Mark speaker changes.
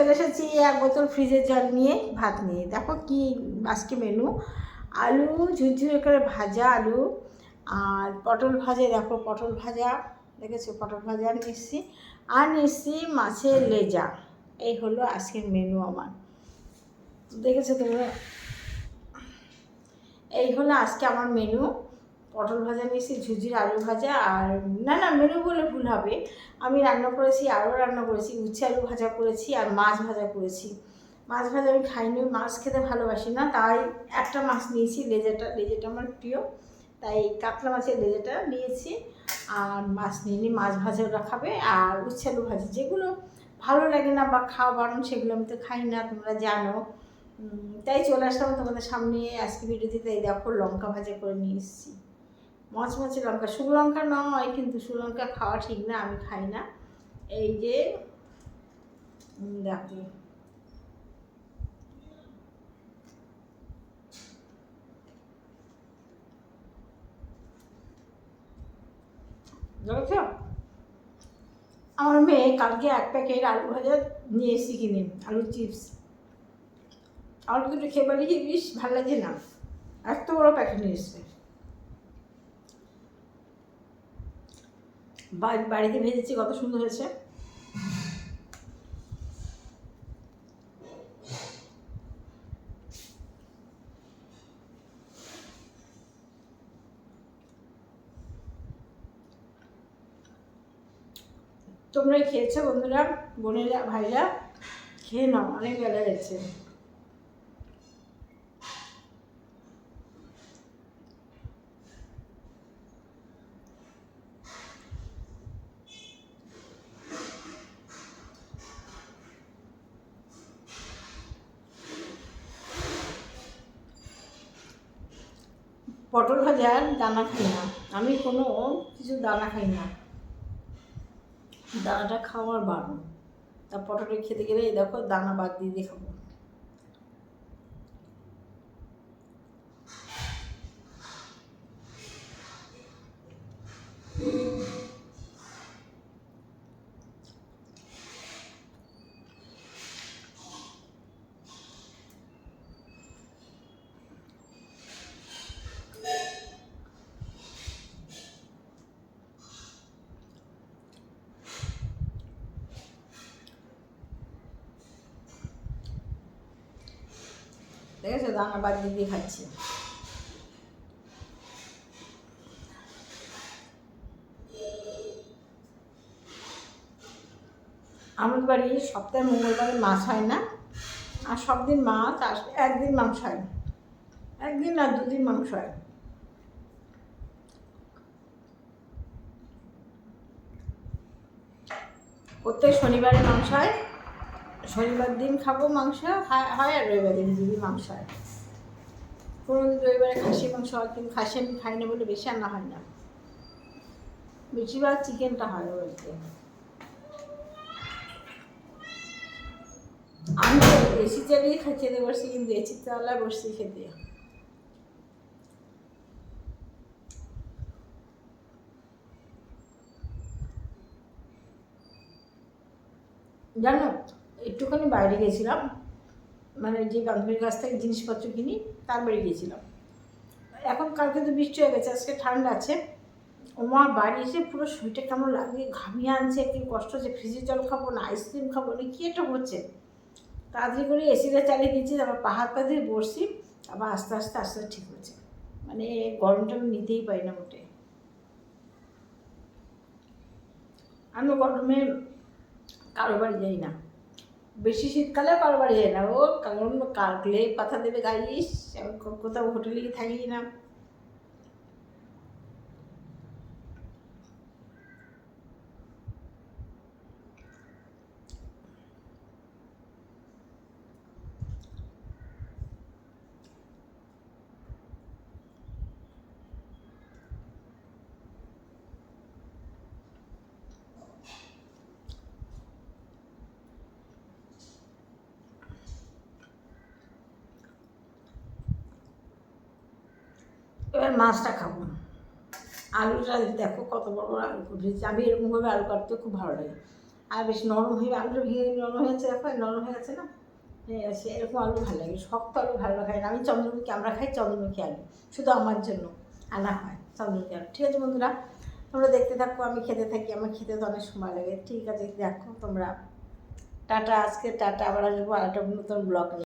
Speaker 1: চলে এসেছি এক বোতল ফ্রিজের জল নিয়ে, ভাত নিয়ে। দেখো কি আজকে মেনু, আলু ঝুরঝুরে করে ভাজা আলু, আর পটল ভাজা। দেখো পটল ভাজা, দেখেছো পটল ভাজা নিচ্ছি, আর নিচ্ছি মাছের লেজা। এই হলো আজকের মেনু আমার, দেখেছো তোমরা? এই হলো আজকে আমার মেনু। পটল ভাজা নিয়েছি, ঝুরঝুরে আলু ভাজা, আর না মেনু বলে ভুল হবে, আমি রান্না করেছি, আরও রান্না করেছি, উচ্ছে আলু ভাজা করেছি, আর মাছ ভাজা করেছি। মাছ ভাজা আমি খাইনি, মাছ খেতে ভালোবাসি না, তাই একটা মাছ নিয়েছি, লেজেটা আমার প্রিয়, তাই কাতলা মাছের লেজেটা নিয়েছি। আর মাছ নিয়ে মাছ ভাজা ওরা খাবে, আর উচ্ছে আলু ভাজি, যেগুলো ভালো লাগে না বা খাওয়া বারণ সেগুলো আমি তো খাই না, তোমরা জানো। তাই চলে আসলাম তোমাদের সামনে আজকে ভিডিওতে। তাই দেখো লঙ্কা ভাজা করে নিয়ে এসেছি, মচমচে লঙ্কা, শুকনো লঙ্কা নয় কিন্তু, শুকনো লঙ্কা খাওয়া ঠিক না, আমি খাই না। এই যে দেখো, দেখেছ? আমার মেয়ে কালকে এক প্যাকেট আলু ভাজা নিয়ে এসেছি কিনে, আলুর চিপস। আলু দুটো খেয়ে বলি যে বেশ ভালো লাগে না, এত বড় প্যাকেট নিয়ে এসছে। বাড়িতে ভেজেছি, কত সুন্দর হয়েছে। তোমরা খেয়েছো বন্ধুরা, বোনেরা, ভাইরা? খেয়ে নাও, অনেক বেলা গেছে। পটল ভাজার দানা খাই না আমি, কোনো কিছু দানা খাই না, দানাটা খাওয়ার বারণ। তা পটল খেতে গেলে এই দেখো দানা বাদ দিয়ে দিয়ে খাবো। দেখেছো, দানা বাদ দিয়ে দিয়ে খাচ্ছি। আমাদের বাড়ি সপ্তাহে মঙ্গলবারে মাছ হয় না, আর সব দিন মাছ, আর একদিন মাংস হয়, একদিন আর দুদিন মাংস হয়। প্রত্যেক শনিবারে মাংস হয়, শনিবার দিন খাবো মাংস হয়, আর রবিবার দিন দুদিন মাংস হয়। কোনো দিন রবিবারে খাসি মাংস হয়, কিন্তু খাসি আমি খাই না বলে বেশি রান্না হয় না, বেশিরভাগ চিকেনটা হয় বলতে। আমি তো এসি চালিয়ে খেতে বসছি, কিন্তু এসির তলায় বসছি খেতে। জানো, একটুখানি বাইরে গেছিলাম, মানে যে বান্ধবীর কাছ থেকে জিনিসপত্র কিনি তার বাড়ি গিয়েছিলাম। এখন কালকে তো বৃষ্টি হয়ে গেছে, আজকে ঠান্ডা আছে। ওমা বাড়ি এসে পুরো শরীরটা কেমন লাগে, ঘামিয়ে আনছে, কি কষ্ট হচ্ছে, ফ্রিজের জল খাবো না আইসক্রিম খাবো না, কী একটা হচ্ছে। তাড়াতাড়ি করে এসিটা চালিয়ে দিচ্ছি, তারপর পাহাড় পা দিয়ে বসছি, আবার আস্তে আস্তে আস্তে ঠিক হচ্ছে। মানে গরমটা আমি নিতেই পারি না মোটে। আমি গরমে কারো বাড়ি যাই না, বেশি শীতকালেও কারো বাড়ি যাই না, ও কারণ কাটলে পাতা দেবে গাইস, আমি কোথাও হোটেলে গিয়ে থাকি না। এবার মাছটা খাবো। আলুটা দেখো কত বড় বড় আলু কেটেছি, আমি এরকমভাবে আলু কাটতে খুব ভালো লাগে। আর বেশ নরম হয়ে আলুটা ভেঙে নরম হয়ে গেছে, দেখো নরম হয়ে গেছে না, হয়ে গেছে। এরকম আলু ভালো লাগে, শক্ত আলু ভালো খাই না আমি। চন্দ্রমুখী আমরা খাই চন্দ্রমুখী আলু, শুধু আমার জন্য আনা হয় চন্দ্রমুখী আলু। ঠিক আছে বন্ধুরা, তোমরা দেখতে থাকো, আমি খেতে থাকি, আমার খেতে তো অনেক সময় লাগে। ঠিক আছে, দেখো তোমরা। টাটা, আজকে টাটা, আবার আসবো আর একটা নতুন ব্লগ নিয়ে।